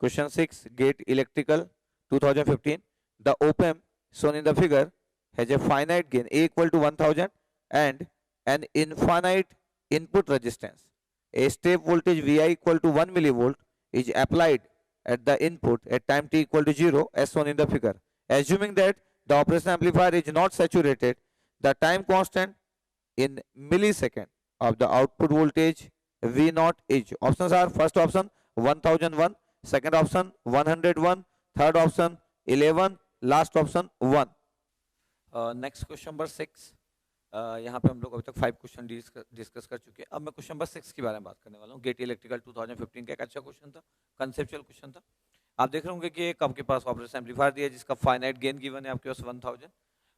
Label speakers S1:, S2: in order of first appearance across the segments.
S1: Question 6, Gate Electrical 2015. The op-amp shown in the figure has a finite gain A equal to 1000 and an infinite input resistance. A step voltage Vi equal to 1 millivolt is applied at the input at time t equal to 0 as shown in the figure. Assuming that the operation amplifier is not saturated, the time constant in millisecond of the output voltage V naught is. Options are: first option 1001, second option 101, third option 11, last option 1. Next question number 6. यहाँ पे हम लोग अभी तक 5 question discuss कर चुके हैं. अब मैं क्वेश्चन नंबर 6 के बारे में बात करने वाला हूँ. गेट इलेक्ट्रिकल 2015 का एक अच्छा क्वेश्चन था, कंसेप्चुअल क्वेश्चन था. आप देख रहे होंगे कि एक आपके पास ऑपरेशन एम्पलीफायर दिया है जिसका फाइनाइट गेन गिवन है आपके पास 1000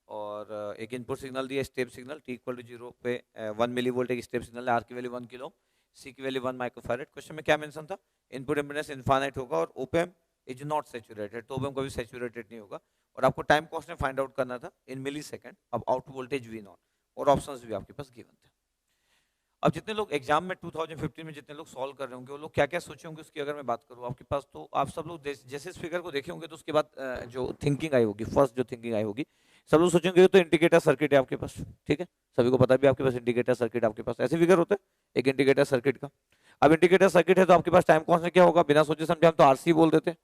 S1: और एक इनपुट सिग्नल दिया step signal t equal to 0 पे 1 मिलीवोल्ट एक स्टेप सिग्नल है, r की वैल्यू 1 किलो, c की वैल्यू 1 माइक्रोफैरेड. क्वेश्चन में क्या मेंशन था? इनपुट इंपेडेंस इनफाइनाइट होगा और ओप-एम्प इज नॉट सैचुरेटेड, तो ओप-एम्प कभी सैचुरेटेड नहीं होगा और आपको टाइम कांस्टेंट फाइंड आउट करना था इन मिली सेकेंड अब आउटपुट वोल्टेज V नॉट और ऑप्शंस भी आपके पास गिवन थे. अब जितने लोग एग्जाम में 2015 में जितने लोग सॉल्व कर रहे होंगे वो लोग क्या क्या सोचे होंगे उसकी अगर मैं बात करूँ आपके पास, तो आप सब लोग जैसे इस फिगर को देखे होंगे तो उसके बाद जो थिंकिंग आई होगी, फर्स्ट जो थिंकिंग आई होगी, सब लोग सोचेंगे तो इंडिकेटर सर्किट है आपके पास. ठीक है, सभी को पता भी आपके पास इंडिकेटर सर्किट आपके पास ऐसे फिगर होता है एक इंडिकेटर सर्किट का. अब इंडिकेटर सर्किट है तो आपके पास टाइम कांस्टेंट क्या होगा? बिना सोचे समझे हम तो RC बोल देते हैं.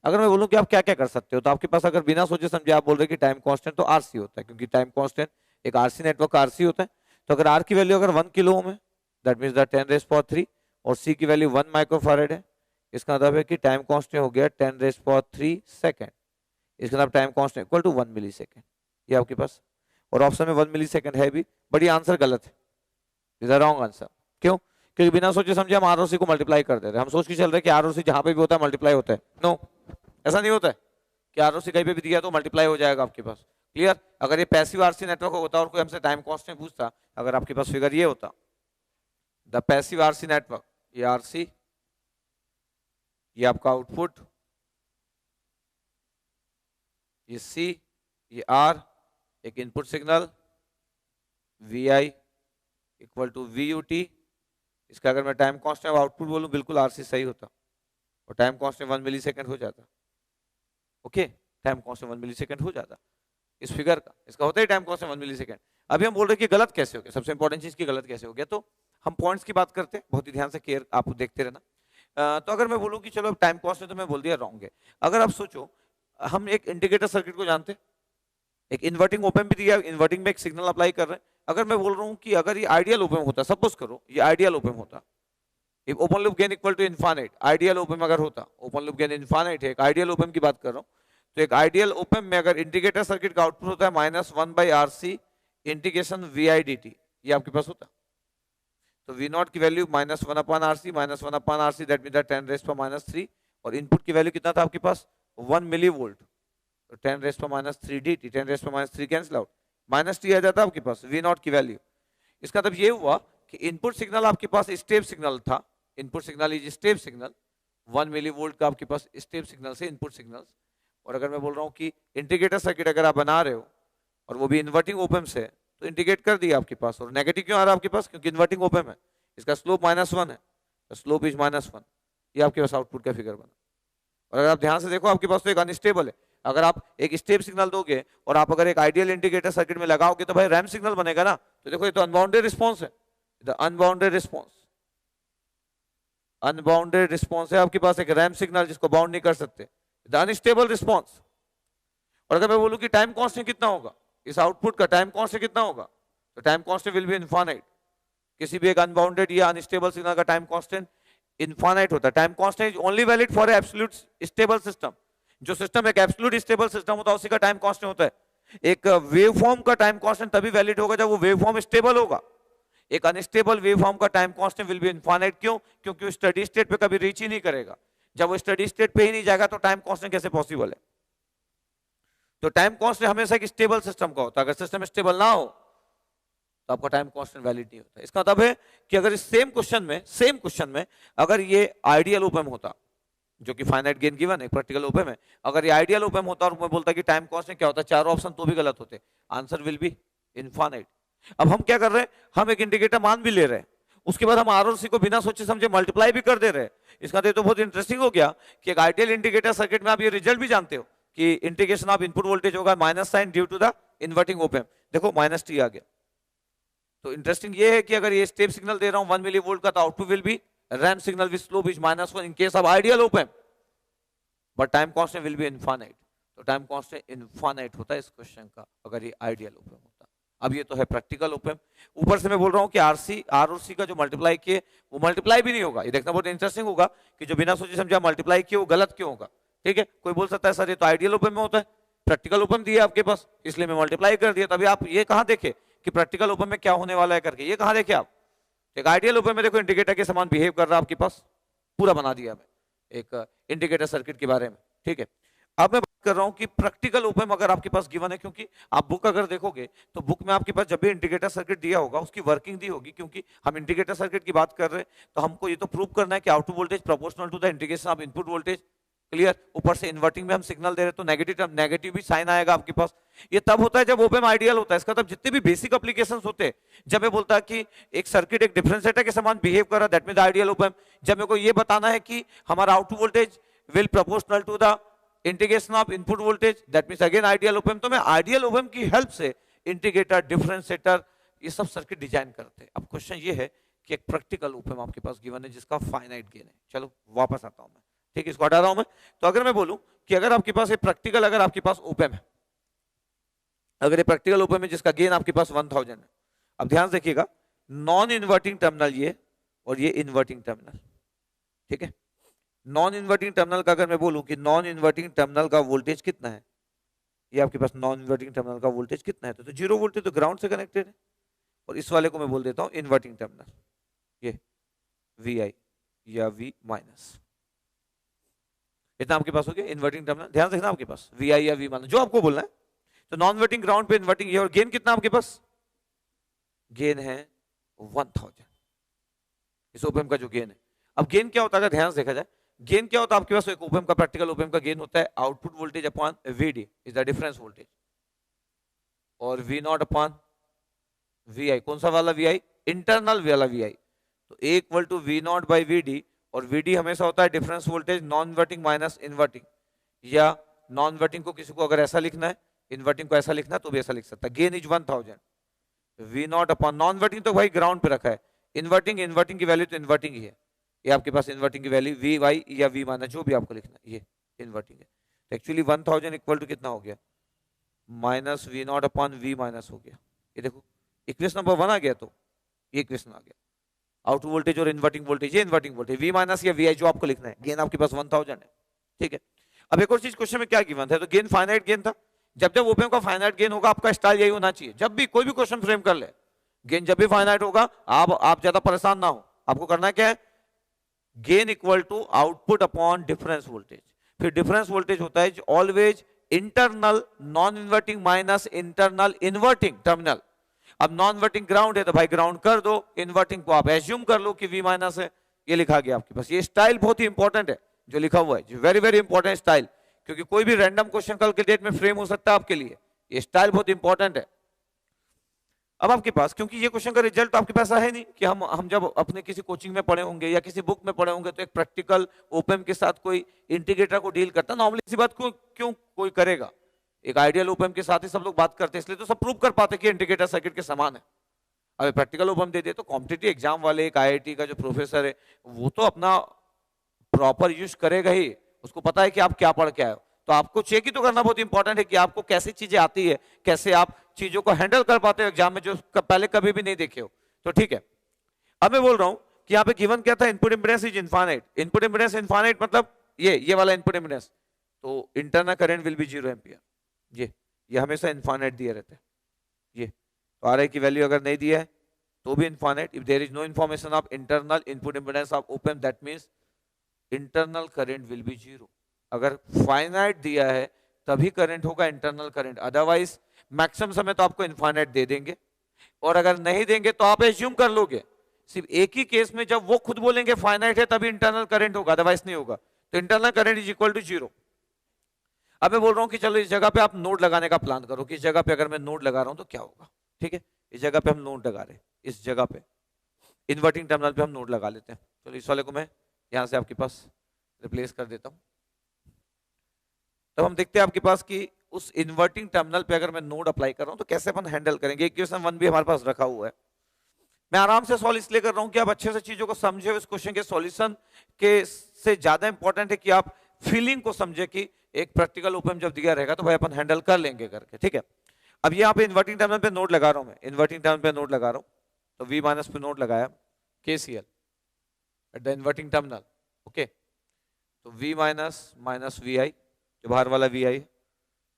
S1: अगर मैं बोलूं कि आप क्या क्या कर सकते हो तो आपके पास अगर बिना सोचे समझे आप बोल रहे हैं कि टाइम कांस्टेंट तो RC होता है, क्योंकि टाइम कांस्टेंट एक RC नेटवर्क का RC होता है. तो अगर R की वैल्यू अगर 1 किलो ओम है दैट मींस द 10⁻³ और C की वैल्यू 1 माइक्रोफैरेड है, इसका मतलब है कि टाइम कांस्टेंट हो गया 10⁻³ सेकंड. इसका मतलब time constant equal to 1 milli second. ये आपके पास और ऑप्शन में 1 मिली सेकंड है भी, बट ये आंसर गलत है. Is a wrong answer. क्यों? क्योंकि बिना सोचे समझे हम ROC को मल्टीप्लाई कर दे रहे हैं. हम सोच के चल रहे हैं कि ROC जहां पे भी होता है मल्टीप्लाई होता है. नो, ऐसा नहीं होता है कि ROC कहीं पे भी दिया तो मल्टीप्लाई हो जाएगा आपके पास. क्लियर? अगर ये पैसिव RC नेटवर्क होता और कोई हमसे टाइम कांस्टेंट पूछता, अगर आपके पास फिगर ये होता द पैसिव RC नेटवर्क, ये RC, ये आपका आउटपुट, ये C, ये R, एक input signal Vi equal to VUT. इसका अगर मैं टाइम कांस्टेंट आउटपुट बोलूं बिल्कुल RC सही होता और टाइम कांस्टेंट 1 मिली सेकंड हो जाता. Okay, time constant 1 milli second हो जाता इस फिगर का. इसका होता है टाइम कांस्टेंट 1 मिली सेकंड. अभी हम बोल रहे हैं कि गलत कैसे हो गया, सबसे इंपॉर्टेंट चीज की गलत कैसे हो गया. तो हम पॉइंट्स की बात करते हैं, बहुत ही ध्यान से केयर आप देखते रहना. तो अगर मैं बोलूं कि चलो टाइम कांस्टेंट तो मैं बोल दिया रॉन्ग है. अगर आप सोचो हम एक इंडिकेटर सर्किट को जानते हैं, एक इन्वर्टिंग ओप-एम्प भी दिया, इन्वर्टिंग में एक सिग्नल अप्लाई कर रहे हैं. अगर मैं बोल रहा हूं कि अगर ये आइडियल ओप-एम्प होता, सपोज करो ये आइडियल ओप-एम्प होता, if open loop gain equal to infinite, ideal op amp अगर होता, ओपन लूप गेन इनफाइनाइट है, एक आइडियल ओप-एम्प की बात कर रहा हूं, तो एक आइडियल ओप-एम्प में अगर इंडिकेटर सर्किट का आउटपुट होता है -1/RC इंटीग्रेशन VI dt, ये आपके पास होता. तो V नॉट की value -1/RC -1/RC that means 10⁻³ और इनपुट की वैल्यू कितना था आपके पास 1 मिलीवोल्ट, तो 10⁻³ dt, 10⁻³ कैंसिल आउट, -t आ जाता आपके पास V नॉट की वैल्यू. इसका मतलब ये हुआ कि इनपुट सिग्नल आपके पास स्टेप सिग्नल था, input signal is step signal, 1 millivolt का आपके पास स्टेप सिग्नल से इनपुट सिग्नल. और अगर मैं बोल रहा हूँ कि इंडिकेटर सर्किट अगर आप बना रहे हो और वो भी इन्वर्टिंग ओप-एम्प से, तो इंडिकेट कर दिया आपके पास. और नेगेटिव क्यों आ रहा है आपके पास? क्योंकि इन्वर्टिंग ओप-एम्प है, इसका स्लोप -1 है, तो स्लोप इज -1. ये आपके पास आउटपुट का फिगर बना. और अगर आप ध्यान से देखो आपके पास तो एक अनस्टेबल है. अगर आप एक स्टेप सिग्नल दोगे और आप अगर एक आइडियल इंडिकेटर सर्किट में लगाओगे तो भाई रैंप सिग्नल बनेगा ना. तो देखो ये तो अनबाउंडेड रिस्पॉन्स है, the unbounded response, unbounded response है आपके पास, एक रैंप सिग्नल जिसको बाउंड नहीं कर सकते, द अनस्टेबल रिस्पॉन्स. और अगर मैं बोलूं कि टाइम कांस्टेंट कितना होगा, इस आउटपुट का टाइम कांस्टेंट कितना होगा, तो time constant will be infinite. किसी भी एक अनबाउंडेड या अनस्टेबल सिग्नल का टाइम कांस्टेंट इनफाइनाइट होता है. Time constant is only valid for absolute stable system. जो सिस्टम एक एब्सोल्यूट स्टेबल सिस्टम होता है उसी का टाइम कांस्टेंट होता है. एक वेवफॉर्म का टाइम कांस्टेंट तभी वैलिड होगा जब वो वेवफॉर्म स्टेबल होगा. एक अनस्टेबल वेवफॉर्म का time constant will be infinite. क्यों? क्योंकि वो स्टडी स्टेट पे कभी रीच ही नहीं करेगा. जब वो स्टडी स्टेट पे ही नहीं जाएगा तो टाइम कांस्टेंट कैसे पॉसिबल है? तो टाइम कांस्टेंट हमेशा एक स्टेबल सिस्टम का होता है. अगर सिस्टम स्टेबल ना हो तो आपका टाइम कांस्टेंट वैलिड नहीं होता. इसका मतलब है कि अगर इस सेम क्वेश्चन में अगर ये आइडियल ओप-एम्प होता जो कि फाइनाइट गेन गिवन है, प्रैक्टिकल ओप-एम्प है, अगर ये आइडियल ओप-एम्प होता और मैं बोलता कि टाइम कांस्टेंट क्या होता है, चारों ऑप्शन तो भी गलत होते, आंसर विल बी इनफाइनाइट. अब हम क्या कर रहे हैं, हम एक इंडिकेटर मान भी ले रहे हैं, उसके बाद हम आर और सी को बिना सोचे समझे मल्टीप्लाई भी कर दे रहे हैं। इसका तो बहुत इंटरेस्टिंग हो गया कि एक आइडियल इंडिकेटर सर्किट में आप ये रिजल्ट भी जानते हो कि इंटीग्रेशन ऑफ इनपुट वोल्टेज होगा minus sign due to the inverting op amp. देखो माइनस टी आ गया। तो इंटरेस्टिंग ये है कि अगर ये स्टेप सिग्नल दे रहा हूं 1 मिली वोल्ट का, तो output will be ramp signal with slope is -1 in case of ideal op amp, but time constant will be infinite. तो टाइम कांस्टेंट इनफाइनाइट होता है इस क्वेश्चन का अगर ये आइडियल ओप एम्प होता। अब ये तो है प्रैक्टिकल ओप एम्प। ऊपर से मैं बोल रहा हूं कि आर और सी का जो मल्टीप्लाई किए वो मल्टीप्लाई भी नहीं होगा। ये देखना बहुत इंटरेस्टिंग होगा कि जो बिना सोचे समझा मल्टीप्लाई किए वो गलत क्यों होगा। ठीक है, कोई बोल सकता है सर ये तो आइडियल ओप एम्प में होता है, प्रैक्टिकल ओप एम्प दिया आपके पास इसलिए मैं मल्टीप्लाई कर दिया। तभी आप ये कहां देखे कि प्रैक्टिकल ओप एम्प में क्या होने वाला है करके, ये कहां देखे आप। एक आइडियल ओप एम्प में देखो इंडिकेटर के समान बिहेव कर रहा है आपके पास, पूरा बना दिया मैं एक इंडिकेटर सर्किट के बारे में। ठीक है, अब मैं बात कर रहा हूं कि प्रैक्टिकल ओप एम्प अगर आपके पास गिवन है, क्योंकि आप बुक अगर देखोगे तो बुक में आपके पास जब भी इंडिकेटर सर्किट दिया होगा उसकी वर्किंग दी होगी। क्योंकि हम इंडिकेटर सर्किट की बात कर रहे हैं तो हमको ये तो प्रूव करना है कि output voltage proportional to the integration of input voltage. Clear, ऊपर से इन्वर्टिंग में हम सिग्नल दे रहे हैं तो नेगेटिव भी साइन आएगा आपके पास। ये तब होता है जब ओप एम्प आइडियल होता है। इसका तब जितने भी बेसिक एप्लीकेशंस होते हैं, जब मैं बोलता है कि एक सर्किट एक डिफरेंशिएटर के समान बिहेव कर रहा है, that means ideal op amp. जब मेरे को ये बताना है कि हमारा output voltage will proportional to the integration of input voltage, that means again ideal op amp. तो मैं आइडियल ओप एम्प की हेल्प से इंटीग्रेटर, डिफरेंशिएटर, ये सब सर्किट डिजाइन करते हैं। अब क्वेश्चन ये है कि एक प्रैक्टिकल ओप एम्प आपके पास गिवन है जिसका फाइनाइट गेन है। चलो वापस आता हूं मैं, ठीक है, इसको हटा रहा हूं मैं। तो अगर मैं बोलूं कि अगर आपके पास एक प्रैक्टिकल, अगर आपके पास ओप एम्प है, अगर ये प्रैक्टिकल ओप एम्प है जिसका गेन आपके पास 1000 है। अब ध्यान से देखिएगा, नॉन इन्वर्टिंग टर्मिनल ये और ये इन्वर्टिंग टर्मिनल, ठीक है। नॉन इन्वर्टिंग टर्मिनल का अगर मैं बोलूं कि नॉन इन्वर्टिंग टर्मिनल का वोल्टेज कितना है, ये आपके पास नॉन इन्वर्टिंग टर्मिनल का वोल्टेज कितना है, तो 0 वोल्टेज तो ग्राउंड से कनेक्टेड है। और इस वाले को मैं बोल देता हूं इन्वर्टिंग टर्मिनल, ये VI या V माइनस, इतना आपके पास हो गया इन्वर्टिंग टर्मिनल। ध्यान रखना आपके पास VI या V माइनस जो आपको बोलना है। तो नॉन इन्वर्टिंग ग्राउंड पे इन्वर्टिंग ये, और गेन कितना आपके पास, गेन है 1000, इस ओप एम्प का जो गेन है। अब गेन क्या होता है अगर ध्यान से देखा जाए, गेन क्या होता है आपके पास एक ओप एम्प का, प्रैक्टिकल ओप एम्प का गेन होता है output voltage upon VD is the difference voltage, और V0 अपॉन VI, कौन सा वाला VI, इंटरनल वाला VI। तो A equal to V0 by VD, और VD हमेशा होता है difference voltage non inverting minus inverting, या नॉन इन्वर्टिंग को किसी को अगर ऐसा लिखना है, इन्वर्टिंग को ऐसा लिखना है तो भी ऐसा लिख सकता है। Gain is 1000, V0 upon non inverting तो भाई ग्राउंड पे रखा है, इन्वर्टिंग की वैल्यू तो इन्वर्टिंग ही है। ये आपके पास इन्वर्टिंग की वैल्यू VY या V माइनस जो भी आपको लिखना है, ये इन्वर्टिंग है। तो एक्चुअली 1000 इक्वल टू कितना हो गया, minus V0 upon V minus हो गया। ये देखो इक्वेशन नंबर 1 आ गया, तो ये इक्वेशन आ गया। आउटपुट वोल्टेज और इन्वर्टिंग वोल्टेज, ये इन्वर्टिंग वोल्टेज V माइनस या VI जो आपको लिखना है, गेन आपके पास 1000 है। ठीक है, अब एक और चीज क्वेश्चन में क्या गिवन था, तो गेन फाइनाइट गेन था। जब जब ओप एम्प का फाइनाइट गेन होगा आपका स्टाइल यही होना चाहिए। जब भी कोई भी क्वेश्चन फ्रेम कर ले, गेन जब भी फाइनाइट होगा, आप ज्यादा परेशान ना हो, आपको करना क्या है, gain equal to output upon difference voltage. फिर डिफरेंस वोल्टेज होता है always internal non inverting minus internal inverting terminal. अब नॉन इन्वर्टिंग ग्राउंड है तो भाई ग्राउंड कर दो, इन्वर्टिंग को आप एज्यूम कर लो कि V माइनस है, ये लिखा गया आपके पास। ये स्टाइल बहुत ही इंपॉर्टेंट है जो लिखा हुआ है, वेरी वेरी इंपॉर्टेंट स्टाइल, क्योंकि कोई भी रैंडम क्वेश्चन कल के डेट में फ्रेम हो सकता है आपके लिए। ये स्टाइल बहुत इंपॉर्टेंट है। अब आपके पास, क्योंकि ये क्वेश्चन का रिजल्ट आपके पास है नहीं कि हम जब अपने किसी कोचिंग में पढ़े होंगे या किसी बुक में पढ़े होंगे तो एक प्रैक्टिकल ओप एम्प के साथ कोई इंटीग्रेटर को डील करता, नॉर्मली इसी बात को क्यों कोई करेगा। एक आइडियल ओप एम्प के साथ ही सब लोग बात करते हैं, इसलिए तो सब प्रूव कर पाते कि इंटीग्रेटर सर्किट के समान है। अब प्रैक्टिकल ओप एम्प दे दिए तो कॉम्पिटिटिव एग्जाम वाले, एक IIT का जो प्रोफेसर है वो तो अपना प्रॉपर यूज करेगा ही, उसको पता है कि आप क्या पढ़ के आए हो। तो आपको चेक ही तो करना बहुत इंपॉर्टेंट है कि आपको कैसी चीजें आती है, कैसे आप चीजों को हैंडल कर पाते हो एग्जाम में जो पहले कभी भी नहीं देखे हो। तो ठीक है, अब मैं बोल रहा हूं कि यहाँ पे गिवन क्या था, input impedance is infinite. Input impedance infinite मतलब ये वाला इनपुट इंपेडेंस, तो internal current will be 0 ampere. ये हमेशा इनफाइनाइट दिया रहता है। ये तो RI की वैल्यू अगर नहीं दिया है तो भी infinite. If there is no information of internal input impedance of op amp, that means internal current will be 0। अगर फाइनाइट दिया है तभी करंट होगा इंटरनल करंट, अदरवाइज मैक्सिमम समय तो आपको इनफाइनाइट दे देंगे, और अगर नहीं देंगे तो आप एज्यूम कर लोगे। सिर्फ एक ही केस में जब वो खुद बोलेंगे फाइनाइट है तभी इंटरनल करंट होगा, अदरवाइज नहीं होगा। तो internal current is equal to 0। अब मैं बोल रहा हूं कि चलो इस जगह पे आप नोड लगाने का प्लान करो कि इस जगह पे अगर मैं नोड लगा रहा हूं तो क्या होगा। ठीक है, इस जगह पे हम नोड लगा रहे हैं, इस जगह पे इन्वर्टिंग टर्मिनल पे हम नोड लगा लेते हैं। चलो इस वाले को मैं यहाँ से आपके पास रिप्लेस कर देता हूँ। तब हम देखते हैं आपके पास कि उस इन्वर्टिंग टर्मिनल पे अगर मैं नोड अप्लाई कर रहा हूँ तो कैसे अपन हैंडल करेंगे। इक्वेशन 1 भी हमारे पास रखा हुआ है। मैं आराम से सॉल्व इसलिए कर रहा हूँ कि आप अच्छे से चीजों को समझे। इस क्वेश्चन के सॉल्यूशन के से ज्यादा इंपॉर्टेंट है कि आप फीलिंग को समझे कि एक प्रैक्टिकल ओपन जब दिया रहेगा तो भाई अपन हैंडल कर लेंगे करके, ठीक है। अब यहाँ पे इन्वर्टिंग टर्मिनल पे नोड लगा रहा हूँ, मैं इन्वर्टिंग टर्मिनल पे नोड लगा रहा हूँ, तो V माइनस पे नोड लगाया, KCL at the inverting terminal, okay. तो V माइनस माइनस VI, जो बाहर वाला VI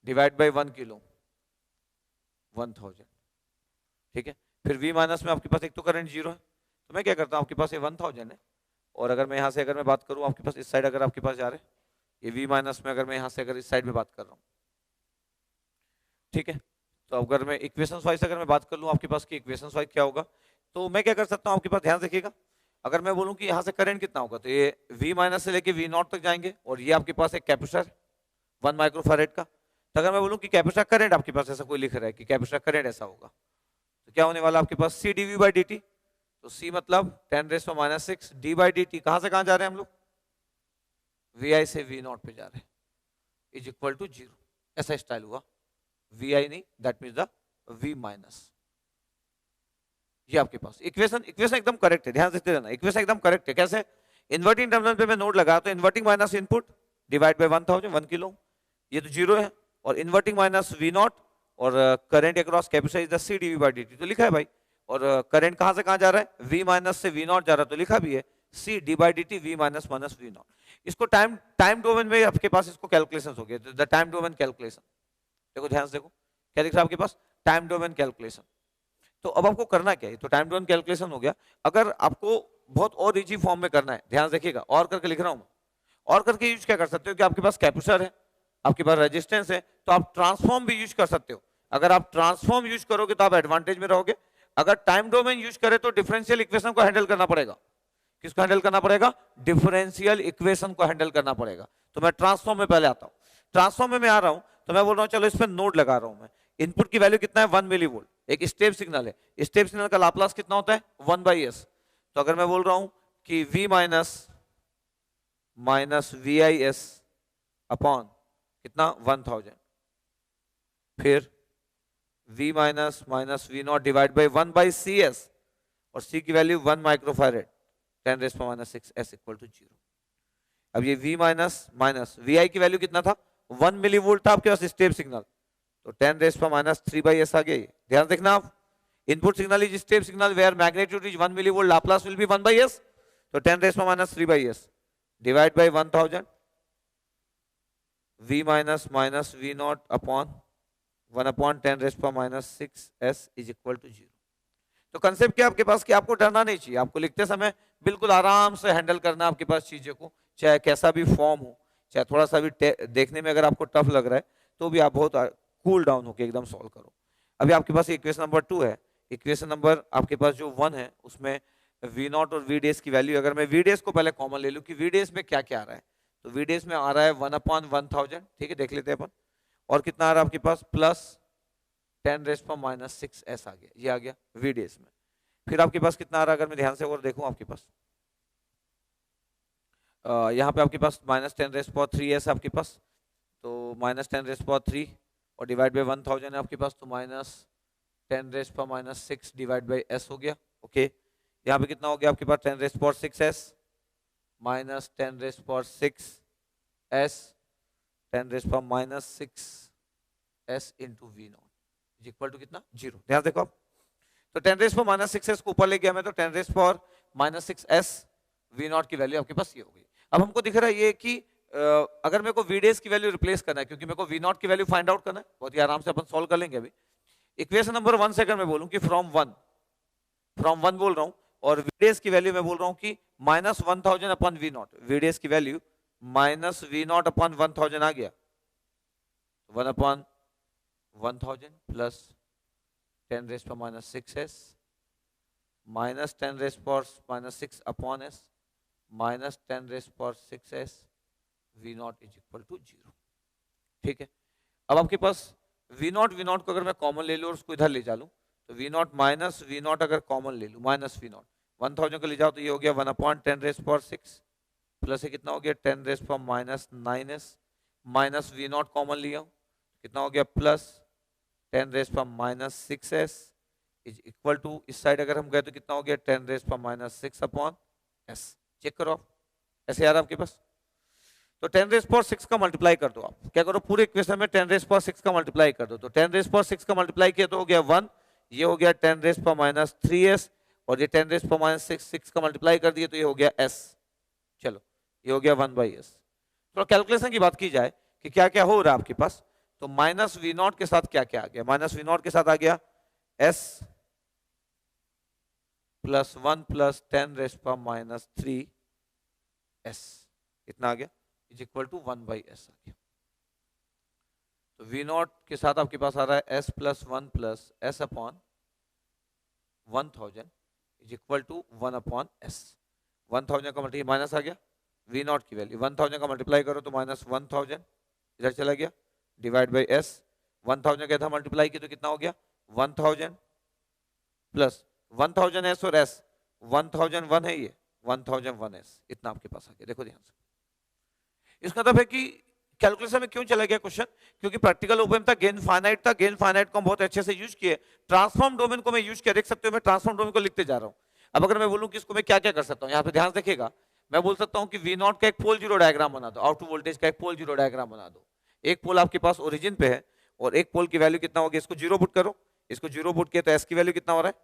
S1: डिवाइड बाई 1 किलो 1000, ठीक है। फिर V माइनस में आपके पास एक तो करंट 0 है, तो मैं क्या करता हूँ, आपके पास ये 1000 है, और अगर मैं यहाँ से अगर मैं बात करूँ आपके पास इस साइड अगर आपके पास जा रहे हैं ये V माइनस में, अगर मैं यहाँ से अगर इस साइड में बात कर रहा हूँ, ठीक है। तो अगर मैं इक्वेशन वाइज अगर मैं बात कर लूँ आपके पास की इक्वेशन वाइज क्या होगा, तो मैं क्या कर सकता हूँ आपके पास ध्यान रखिएगा। अगर मैं बोलूँ कि यहाँ से करंट कितना होगा तो ये V माइनस से लेके V नॉट तक जाएंगे, और ये आपके पास एक कैपेसिटर 1 माइक्रोफैरेड का। तो अगर मैं बोलूँ कि कैपेसिटर करंट आपके पास ऐसा कोई लिख रहा है कि कैपेसिटर करंट ऐसा होगा, तो क्या होने वाला आपके पास C dV बाई dt। तो C मतलब 10⁻⁻⁶, d बाई dt कहाँ से कहाँ जा रहे हैं हम लोग, VI से V नॉट पे जा रहे हैं, इज इक्वल टू 0। ऐसा स्टाइल हुआ, VI नहीं, that means the V minus. ये आपके पास इक्वेशन एकदम करेक्ट है, ध्यान देते रहना, इक्वेशन एकदम करेक्ट है। कैसे, इन्वर्टिंग टर्मिनल पे मैं नोड लगा तो inverting minus input divide by 1000 1 kilo, ये तो 0 है, और इन्वर्टिंग माइनस V नॉट और current across capacitor is the C dV by dt, तो लिखा है भाई। और करंट कहां से कहां जा रहा है, V माइनस से V नॉट जा रहा है, तो लिखा भी है C d by dt V minus minus V not. इसको टाइम डोमेन में आपके पास इसको कैलकुलेशन हो गया, द टाइम डोमेन कैलकुलेशन। देखो ध्यान से देखो क्या दिख रहा है आपके पास, टाइम डोमेन कैलकुलेशन। तो अब आपको करना क्या है, तो टाइम डोमेन कैलकुलेशन हो गया। अगर आपको बहुत और इजी फॉर्म में करना है, ध्यान रखिएगा, और करके लिख रहा हूं, और करके यूज क्या कर सकते हो कि आपके पास कैपेसिटर है, आपके पास रेजिस्टेंस है, तो आप ट्रांसफॉर्म भी यूज कर सकते हो। अगर आप ट्रांसफॉर्म यूज करोगे तो आप एडवांटेज में रहोगे। अगर टाइम डोमेन यूज करें तो डिफरेंशियल इक्वेशन को हैंडल करना पड़ेगा। किसको हैंडल करना पड़ेगा, डिफरेंशियल इक्वेशन को हैंडल करना पड़ेगा। तो मैं ट्रांसफॉर्म में पहले आता हूं, ट्रांसफॉर्म में मैं आ रहा हूं, तो मैं बोल रहा हूं चलो इस पर नोड लगा रहा हूं मैं। इनपुट की वैल्यू कितना है 1 मिली वोल्ट, एक स्टेप सिग्नल है, स्टेप सिग्नल का लाप्लास कितना होता है 1/s। तो अगर मैं बोल रहा हूं कि V minus minus VIS upon कितना 1000, फिर V minus minus V not divide by 1/CS, और C की value 1 microfarad 10⁻⁶ S equal to 0। अब ये V माइनस माइनस VI की वैल्यू कितना था 1 मिली वोल्ट था आपके पास स्टेप सिग्नल, तो 10⁻³ आ गया। ध्यान देखना आप, input signal is step signal where magnitude is 1 milli volt, Laplace will be 1/s, तो 10⁻³ divide by 1000 V minus minus V not upon 1/10⁻⁶s is equal to 0। तो कंसेप्ट क्या आपके पास कि आपको डरना नहीं चाहिए, आपको लिखते समय बिल्कुल आराम से हैंडल करना आपके पास चीजों को, चाहे कैसा भी फॉर्म हो, चाहे थोड़ा सा भी देखने में अगर आपको टफ लग रहा है तो भी आप बहुत कूल डाउन होकर एकदम सॉल्व करो। अभी आपके पास इक्वेशन नंबर 2 है, इक्वेशन नंबर आपके पास जो 1 है उसमें V नॉट और VDS की वैल्यू, अगर मैं VDS को पहले कॉमन ले लूं कि VDS में क्या क्या आ रहा है, तो VDS में आ रहा है 1/1000, ठीक है, देख लेते हैं अपन। और कितना आ रहा है आपके पास प्लस 10⁻⁶s आ गया, ये आ गया VDS में। फिर आपके पास कितना आ रहा है, अगर मैं ध्यान से और देखूं आपके पास यहाँ पे आपके पास -10⁻³ आपके पास, तो -10⁻³ और डिवाइड बाई 1000 है आपके पास, तो -10⁻⁶ डिवाइड बाई s हो गया, ओके। यहाँ पे कितना हो गया आपके पास 10⁻⁶s minus 10⁻⁶s 10⁻⁻⁶s into V not is equal to कितना 0। ध्यान देखो आप, तो 10⁻⁻⁶s को ऊपर ले गया मैं, तो 10⁻⁻⁶s V नॉट की वैल्यू आपके पास ये हो गई। अब हमको दिख रहा है ये कि अगर मेरे को VDS की वैल्यू रिप्लेस करना है, क्योंकि मेरे को V नॉट की वैल्यू फाइंड आउट करना है, बहुत ही आराम से अपन सॉल्व कर लेंगे अभी। इक्वेशन नंबर 1 से अगर मैं बोलूं कि फ्रॉम वन बोल रहा हूं, और VDS की वैल्यू मैं बोल रहा हूं कि -1000 अपॉन V नॉट, VDS की वैल्यू -V नॉट अपॉन 1000 आ गया, 1/1000 plus 10⁻⁶s minus 10⁻⁶ upon s minus 10⁻⁶s V not is equal to 0, ठीक है। अब आपके पास V नॉट को अगर मैं कॉमन ले लूं और उसको इधर ले जा लूं, तो V not minus V not अगर कॉमन ले लूं, माइनस V नॉट 1000 को ले जाओ तो ये हो गया 1/10⁻6 प्लस ये कितना हो गया 10⁻⁹s माइनस v0 कॉमन लिया कितना हो गया plus 10⁻�6s is equal to इस साइड अगर हम गए तो कितना हो गया 10⁻⁶/s। चेक करो आप, ऐसे यार आपके पास तो 10⁻⁶ का मल्टीप्लाई कर दो। आप क्या करो पूरे इक्वेशन में 10⁻⁶ का मल्टीप्लाई कर दो, तो 10⁻�6 का मल्टीप्लाई किया तो हो गया 1, ये हो गया 10⁻⁻3s और ये 10⁻⁶ का मल्टीप्लाई कर दिए तो ये हो गया s। चलो ये हो गया 1/s। तो कैलकुलेशन की बात की जाए कि क्या क्या हो रहा है आपके पास, तो माइनस v0 के साथ क्या क्या आ गया, माइनस v0 के साथ आ गया s प्लस 1 प्लस 10⁻⁻3s इतना आ गया इज इक्वल टू 1/s आ गया। तो v0 के साथ आपके पास आ रहा है s plus 1 plus s upon 1000 is equal to 1/s। 1000 का मल्टीप्लाई माइनस आ गया v0 की वैल्यू 1000 का मल्टीप्लाई करो तो माइनस 1000 इधर चला गया डिवाइड बाई s। 1000 का था मल्टीप्लाई किया तो कितना हो गया 1000 प्लस 1000s और s 1001 है, ये 1001s इतना आपके पास आ गया। देखो ध्यान से, इसका मतलब है कि कैलकुलेशन में क्यों चला गया क्वेश्चन, क्योंकि प्रैक्टिकल ओपन था, गेन फाइनाइट था, गेन फाइनाइट को हम बहुत अच्छे से यूज किए। ट्रांसफॉर्म डोमेन को मैं यूज किया, देख सकते हो मैं ट्रांसफॉर्म डोमेन को लिखते जा रहा हूं। अब अगर मैं बोलूं कि इसको मैं क्या क्या कर सकता हूं, यहाँ पे ध्यान देखिएगा, मैं बोल सकता हूं कि V0 का एक पोल जीरो डायग्राम बना दो, आउटपुट वोल्टेज का एक पोल जीरो डायग्राम बना दो। एक पोल आपके पास ओरिजिन पे है और एक पोल की वैल्यू कितना होगी, इसको जीरो पुट करो, इसको जीरो पुट किया तो एस की वैल्यू कितना हो रहा है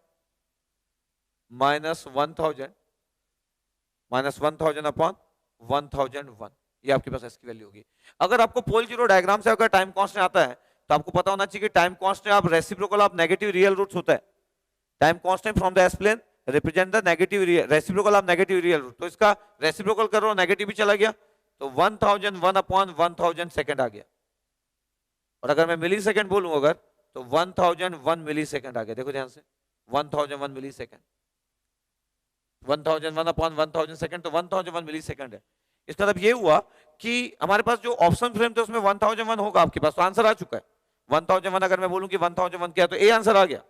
S1: -1000 अपॉन 1001, ये आपके पास एस की वैल्यू होगी। अगर आपको पोल जीरो डायग्राम से अगर टाइम कांस्टेंट आता है तो आपको पता होना चाहिए कि टाइम कांस्टेंट आप reciprocal of negative real roots होता है। Time constant from the S plane represent the negative reciprocal of negative real root, तो इसका रेसिप्रोकल करो नेगेटिव भी चला गया तो 1001 अपॉन 1000 सेकंड आ गया। और अगर मैं मिली सेकंड बोलूं अगर तो 1001 मिली सेकंड आ गया। देखो ध्यान से 1001 मिली सेकंड, 1001 अपॉन 1000 सेकंड तो 1001 मिली सेकंड है। इसका मतलब ये हुआ कि हमारे पास जो ऑप्शन फ्रेम थे उसमें 1001 होगा आपके पास, तो आंसर आ चुका है 1001। अगर मैं बोलूं कि 1001 क्या तो ए आंसर आ गया।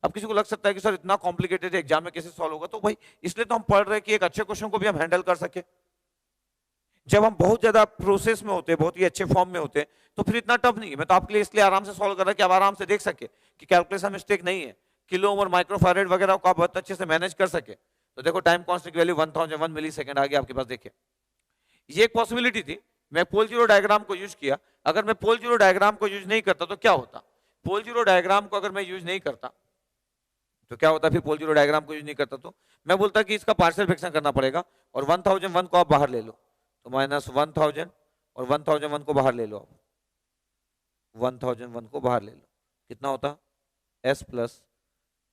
S1: अब किसी को लग सकता है कि सर इतना कॉम्प्लिकेटेड एग्जाम में कैसे सॉल्व होगा, तो भाई इसलिए तो हम पढ़ रहे हैं कि एक अच्छे क्वेश्चन को भी हम हैंडल कर सके। जब हम बहुत ज्यादा प्रोसेस में होते हैं, बहुत ही अच्छे फॉर्म में होते हैं, तो फिर इतना टफ नहीं है। मैं तो आपके लिए इसलिए आराम से सॉल्व कर रहा है कि आप आराम से देख सके कि कैलकुलेशन मिस्टेक नहीं है, किलो ओम और माइक्रोफैरेड वगैरह को आप बहुत अच्छे से मैनेज कर सके। तो देखो टाइम कांस्टेंट की वैल्यू 1001 मिली सेकंड आ गया आपके पास। देखिए ये एक पॉसिबिलिटी थी, मैं पोल जीरो डायग्राम को यूज किया। अगर मैं पोल जीरो डायग्राम को यूज नहीं करता तो क्या होता, पोल जीरो डायग्राम को अगर मैं यूज नहीं करता तो क्या होता, फिर पोल जीरो डायग्राम को यूज नहीं करता तो मैं बोलता कि इसका पार्शियल फ्रैक्शन करना पड़ेगा और 1001 को आप बाहर ले लो, तो -1000 और 1001 को बाहर ले लो, आप 1001 को बाहर ले लो, कितना होता s प्लस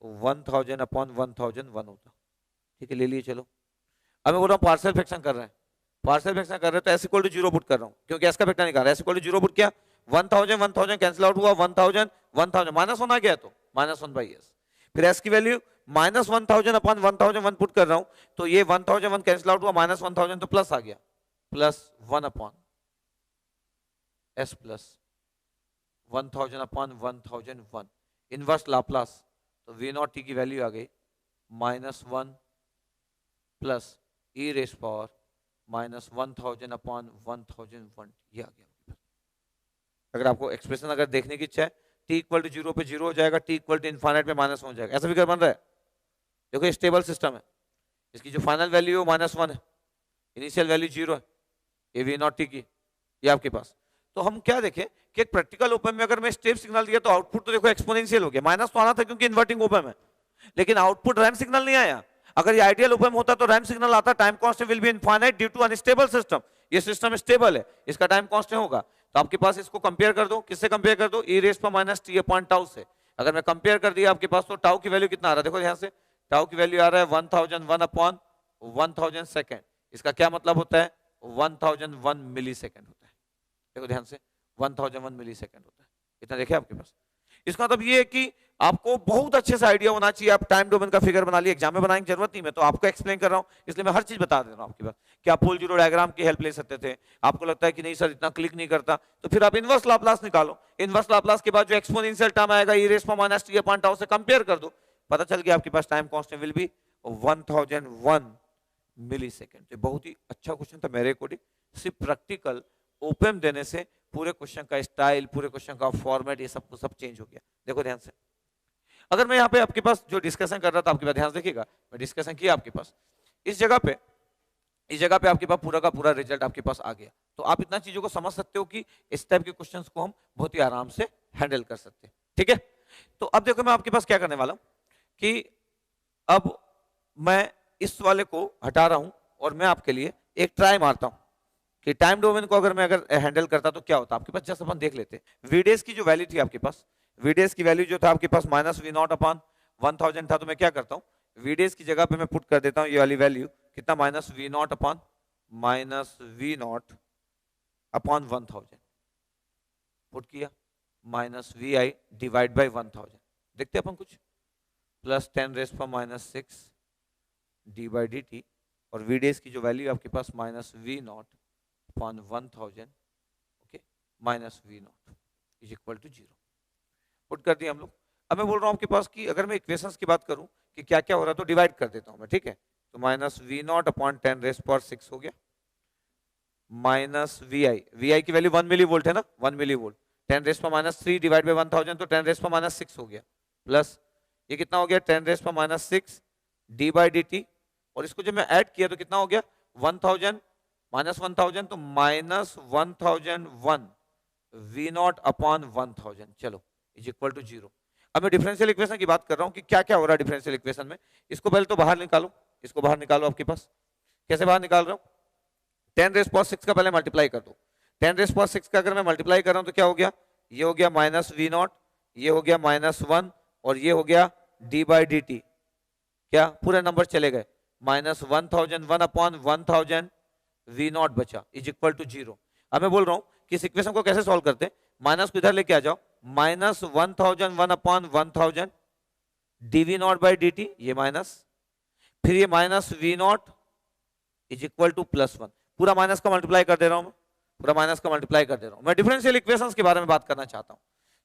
S1: 1000 अपॉन 1001 होता। ठीक है ले लिए। चलो अब मैं बोल रहा हूँ पार्शियल फ्रैक्शन कर रहे हैं, पार्शियल फ्रैक्शन कर रहे हैं तो s equal to zero put कर रहा हूँ, क्योंकि s का फैक्टर निकाल रहा है। s equal to zero put किया 1000 कैंसिल आउट हुआ, 1000 -1 आ गया तो -1/s। फिर s की वैल्यू -1000 अपॉन 1001 पुट कर रहा हूँ, तो ये 1001 कैंसिल आउट हुआ, -1000 तो प्लस आ गया, +1 upon s plus 1000 upon 1001 inverse Laplace, तो v0t की वैल्यू आ गई -1 plus e raise power -1000 upon 1001, ये आ गया। अगर आपको एक्सप्रेशन अगर देखने की इच्छा है, t इक्वल टू 0 पे 0 हो जाएगा, t इक्वल टू इनफाइनाइट पे -1 हो जाएगा, ऐसा फिगर बन रहा है। देखो ये स्टेबल सिस्टम है, इसकी जो फाइनल वैल्यू है -1 है, इनिशियल वैल्यू 0 है, ये v0t की ये आपके पास। तो हम क्या देखें कि एक प्रैक्टिकल ओपन में अगर मैं स्टेप सिग्नल दिया तो आउटपुट तो देखो एक्सपोनेंशियल हो गया, माइनस तो आना था क्योंकि इन्वर्टिंग ओपन है, लेकिन आउटपुट रैंप सिग्नल नहीं आया। अगर ये आइडियल ओपन होता तो रैंप सिग्नल आता, time constant will be infinite due to unstable system. ये सिस्टम स्टेबल है, इसका टाइम कांस्टेंट होगा, तो आपके पास इसको कंपेयर कर दो, किससे कंपेयर कर दो, e रेस पर -t अपॉन टाउ से। अगर मैं कंपेयर कर दिया आपके पास तो टाउ की वैल्यू कितना आ रहा है, देखो ध्यान से, टाउ की वैल्यू आ रहा है 1001 अपॉन 1000 सेकेंड। इसका क्या मतलब होता है 1001 मिली सेकेंड होता है। देखो ध्यान से 1001 मिली सेकेंड होता है, इतना देखे आपके पास। इसका मतलब ये है कि आपको बहुत अच्छे से आइडिया होना चाहिए। आप टाइम डोमेन का फिगर बना लिए, एग्जाम में बनाने की जरूरत नहीं, मैं तो आपको एक्सप्लेन कर रहा हूं, इसलिए मैं हर चीज बता दे रहा हूं आपके पास कि आप पोल जीरो डायग्राम की हेल्प ले सकते थे। आपको लगता है कि नहीं सर इतना क्लिक नहीं करता, तो फिर आप इनवर्स लाप्लास निकालो, इनवर्स लाप्लास के बाद जो एक्सपोनेंशियल टर्म आएगा e रेस पर -t अपॉन टाउ से कंपेयर कर दो, पता चल गया आपके पास time constant will be 1001 millisecond. तो बहुत ही अच्छा क्वेश्चन था मेरे अकॉर्डिंग। सिर्फ प्रैक्टिकल ओपन देने से पूरे क्वेश्चन का स्टाइल, पूरे क्वेश्चन का फॉर्मेट, ये सब चेंज हो गया। देखो ध्यान से, अगर मैं यहाँ पे आपके पास जो डिस्कशन कर रहा था, आपके पास ध्यान से देखिएगा, मैं डिस्कशन किया आपके पास, इस जगह पे आपके पास पूरा का पूरा रिजल्ट आपके पास आ गया। तो आप इतना चीजों को समझ सकते हो कि इस टाइप के क्वेश्चंस को हम बहुत ही आराम से हैंडल कर सकते हैं। ठीक है, तो अब देखो मैं आपके पास क्या करने वाला हूं कि अब मैं इस वाले को हटा रहा हूं और मैं आपके लिए एक ट्राई मारता हूं कि टाइम डोमेन को अगर मैं हैंडल करता तो क्या होता। आपके पास जस्ट अपन देख लेते हैं, वीडेज की जो वैल्यू थी आपके पास, वीडेज की वैल्यू जो था आपके पास -V0/1000 था। तो मैं क्या करता हूं, वीडेज की जगह पे मैं पुट कर देता हूं ये वाली वैल्यू, कितना, -V0/1000 पुट किया, -Vi डिवाइड बाई 1000। देखते अपन कुछ, +10⁻⁶ d/dt, और वीडेज की जो वैल्यू आपके पास -V0/1000, okay, -V0 is equal to 0 put कर दिया हम लोग। अब मैं बोल रहा हूं आपके पास कि अगर मैं इक्वेशंस की बात करूं कि क्या क्या हो रहा है, तो डिवाइड कर देता हूं मैं। ठीक है, तो -V0/10⁻⁶ हो गया, -Vi की वैल्यू 1 मिली वोल्ट है ना, 1 मिली वोल्ट, 10⁻³ डिवाइड बाई 1000 तो 10⁻⁶ हो गया, प्लस ये कितना हो गया, 10⁻⁶ d/dt, और इसको जब मैं ऐड किया तो कितना हो गया, 1000 -1000 तो -1001 V0/1000, चलो इज इक्वल टू 0। अब मैं डिफरेंशियल इक्वेशन की बात कर रहा हूं कि क्या क्या हो रहा है डिफरेंशियल इक्वेशन में। इसको पहले तो बाहर निकालो, इसको बाहर निकालो आपके पास। कैसे बाहर निकाल रहा हूं, 10⁻⁶ का पहले मल्टीप्लाई कर दो। 10⁻⁶ का अगर मैं मल्टीप्लाई कर रहा हूं तो क्या हो गया, ये हो गया -V0, ये हो गया -1, और ये हो गया d/dt। क्या पूरे नंबर चले गए, -1001/1000 V0 बचा, इज इक्वल टू 0। अब मैं बोल रहा हूं कि इस इक्वेशन को कैसे सॉल्व करते हैं, माइनस को इधर लेके आ जाओ, -1001/1000 dV0/dt, ये माइनस, फिर ये -V0 इज इक्वल टू +1। पूरा माइनस का मल्टीप्लाई कर दे रहा हूं मैं, पूरा माइनस का मल्टीप्लाई कर दे रहा हूं। मैं डिफरेंशियल इक्वेशंस के बारे में बात करना चाहता हूं,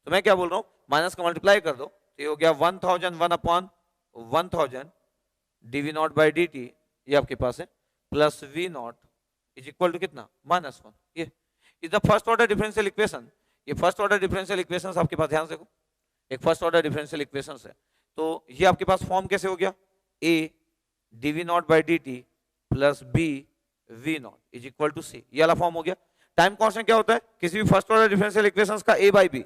S1: तो मैं क्या बोल रहा हूं, माइनस का मल्टीप्लाई कर दो, तो ये हो गया 1001/1000 dV0/dt, ये आपके पास है, plus V0 is equal to कितना, -1। ये is the first order differential equation. ये फर्स्ट ऑर्डर डिफरेंशियल इक्वेशंस आपके पास, ध्यान से देखो, एक फर्स्ट ऑर्डर डिफरेंशियल इक्वेशंस है। तो ये आपके पास फॉर्म कैसे हो गया, A dV0/dt plus B V0 is equal to C, ये वाला फॉर्म हो गया। टाइम कांस्टेंट क्या होता है किसी भी फर्स्ट ऑर्डर डिफरेंशियल इक्वेशंस का, A/B।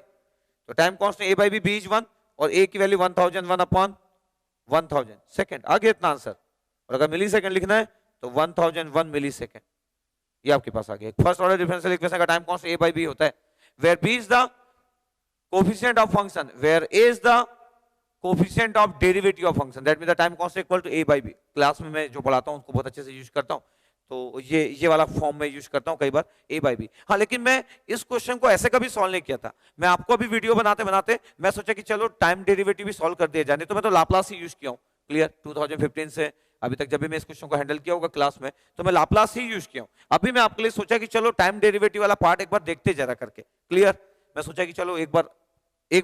S1: तो time constant A/B B is 1, और A की वैल्यू 1001/1000 सेकंड, आ गया इतना आंसर। और अगर मिली सेकंड लिखना है तो 1001 मिली सेकंड, ये आपके पास आ गया। फर्स्ट ऑर्डर डिफरेंशियल इक्वेशन का टाइम कांस्टेंट A/B होता है, where B is the coefficient of function, where A is the coefficient of derivative of function, that means the time constant equal to A/B। Class में मैं जो पढ़ाता हूँ उसको बहुत अच्छे से यूज करता हूँ, तो ये वाला फॉर्म में यूज करता हूँ कई बार, A/B। हाँ, लेकिन मैं इस क्वेश्चन को ऐसे कभी सॉल्व नहीं किया था। मैं आपको अभी वीडियो बनाते बनाते मैं सोचा कि चलो टाइम डेरिवेटिव भी सॉल्व कर दिया जाने, तो मैं तो लाप्लास ही यूज किया हूँ। क्लियर, 2015 से अभी तक जब भी मैं इस क्वेश्चन को हैंडल किया होगा क्लास में, तो मैं लाप्लास ही यूज किया हूँ। अभी मैं आपके लिए सोचा कि चलो टाइम डेरिवेटिव वाला पार्ट एक बार देखते जरा करके। क्लियर, मैं सोचा कि चलो एक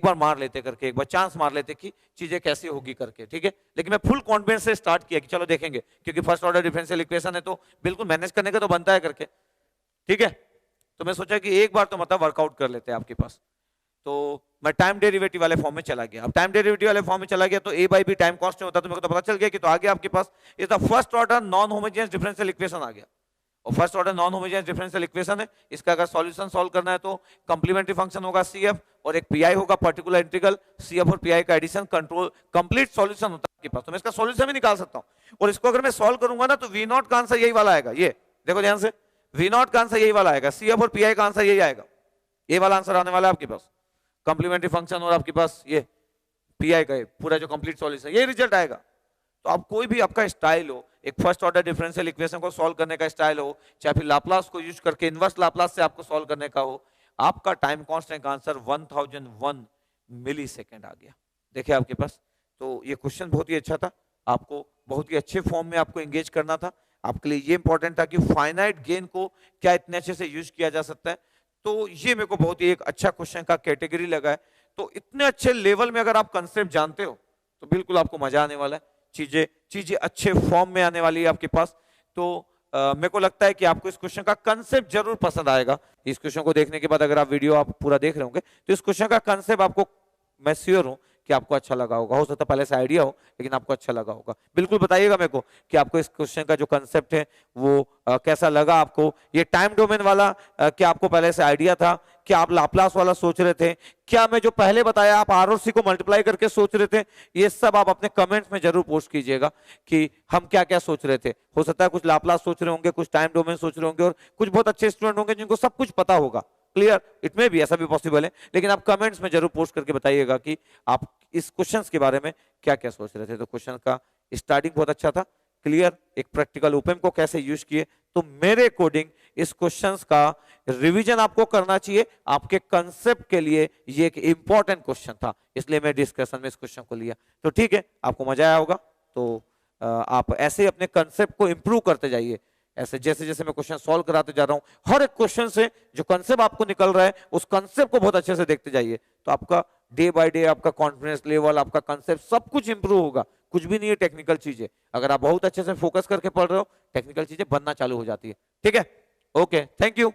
S1: बार मार लेते करके, एक बार चांस मार लेते कि चीजें कैसी होगी करके। ठीक है, लेकिन मैं फुल कॉन्फिडेंस से स्टार्ट किया कि चलो देखेंगे, क्योंकि फर्स्ट ऑर्डर डिफरेंशियल इक्वेशन है तो बिल्कुल मैनेज करने का तो बनता है करके। ठीक है, तो मैं सोचा कि एक बार तो मतलब वर्कआउट कर लेते हैं आपके पास। तो मैं टाइम डेरिवेटिव वाले फॉर्म में चला गया। अब टाइम डेरिवेटिव वाले फॉर्म में चला गया तो A/B टाइम कांस्टेंट होता है, तो मेरे को तो पता चल गया कि तो आगे आपके पास is the first order non homogeneous differential equation आ गया। और first order non homogeneous differential equation है, इसका अगर सॉल्यूशन सॉल्व करना है तो कंप्लीमेंट्री फंक्शन होगा CF, और एक PI होगा पर्टिकुलर इंटीग्रल, CF और PI का एडिशन कंट्रोल, कंप्लीट सॉल्यूशन होता है आपके पास। तो मैं इसका सॉल्यूशन भी निकाल सकता हूं, और इसको अगर मैं सॉल्व करूंगा ना तो V0 का आंसर यही वाला आएगा। ये देखो ध्यान से, V0 का आंसर यही वाला आएगा, CF और PI का आंसर यही आएगा, ये वाला आंसर आने वाला है आपके पास। कंप्लीमेंट्री फंक्शन और आपके पास ये PI का पूरा जो कंप्लीट सॉल्यूशन, ये रिजल्ट आएगा। तो आप कोई भी आपका स्टाइल हो, एक फर्स्ट ऑर्डर डिफरेंशियल इक्वेशन को सॉल्व करने का स्टाइल हो, चाहे फिर लाप्लास को यूज करके इनवर्स लाप्लास से आपको सॉल्व करने का हो, आपका टाइम कांस्टेंट का आंसर 1001 मिली सेकेंड आ गया। देखिए आपके पास, तो ये क्वेश्चन बहुत ही अच्छा था, आपको बहुत ही अच्छे फॉर्म में आपको एंगेज करना था। आपके लिए ये इंपॉर्टेंट था कि फाइनाइट गेन को क्या इतने अच्छे से यूज किया जा सकता है। तो ये मेरे को बहुत ही एक अच्छा क्वेश्चन का कैटेगरी लगा है। तो इतने अच्छे लेवल में अगर आप कंसेप्ट जानते हो तो बिल्कुल आपको मजा आने वाला है, चीजें चीजें अच्छे फॉर्म में आने वाली है आपके पास। तो मेरे को लगता है कि आपको इस क्वेश्चन का कंसेप्ट जरूर पसंद आएगा। इस क्वेश्चन को देखने के बाद अगर आप वीडियो आप पूरा देख रहे होंगे तो इस क्वेश्चन का कंसेप्ट आपको, मैं श्योर हूं कि आपको अच्छा लगा होगा। हो सकता है पहले से आइडिया हो लेकिन आपको अच्छा लगा होगा। बिल्कुल बताइएगा मेरे को कि आपको इस क्वेश्चन का जो कंसेप्ट है वो कैसा लगा आपको। ये टाइम डोमेन वाला क्या आपको पहले से आइडिया था? क्या आप लाप्लास वाला सोच रहे थे? क्या मैं जो पहले बताया आप आरओसी को मल्टीप्लाई करके सोच रहे थे? ये सब आप अपने कमेंट्स में जरूर पोस्ट कीजिएगा कि हम क्या क्या सोच रहे थे। हो सकता है कुछ लाप्लास सोच रहे होंगे, कुछ टाइम डोमेन सोच रहे होंगे, और कुछ बहुत अच्छे स्टूडेंट होंगे जिनको सब कुछ पता होगा। क्लियर? इट में भी ऐसा भी पॉसिबल है, लेकिन आप कमेंट्स में जरूर पोस्ट करके बताइएगा कि आप इस क्वेश्चंस के बारे में क्या क्या सोच रहे थे। तो क्वेश्चन का स्टार्टिंग बहुत अच्छा था। क्लियर? एक प्रैक्टिकल ओपन को कैसे यूज किए, तो मेरे अकॉर्डिंग इस क्वेश्चंस का रिवीजन आपको करना चाहिए। आपके कंसेप्ट के लिए ये एक इंपॉर्टेंट क्वेश्चन था, इसलिए मैं डिस्कशन में इस क्वेश्चन को लिया। तो ठीक है, आपको मजा आया होगा। तो आप ऐसे ही अपने कंसेप्ट को इंप्रूव करते जाइए। ऐसे जैसे जैसे मैं क्वेश्चन सॉल्व कराते जा रहा हूं, हर एक क्वेश्चन से जो कंसेप्ट आपको निकल रहा है उस कंसेप्ट को बहुत अच्छे से देखते जाइए। तो आपका डे बाय डे आपका कॉन्फिडेंस लेवल, आपका कंसेप्ट सब कुछ इंप्रूव होगा। कुछ भी नहीं है टेक्निकल चीजें, अगर आप बहुत अच्छे से फोकस करके पढ़ रहे हो टेक्निकल चीजें बनना चालू हो जाती है। ठीक है? Okay, thank you.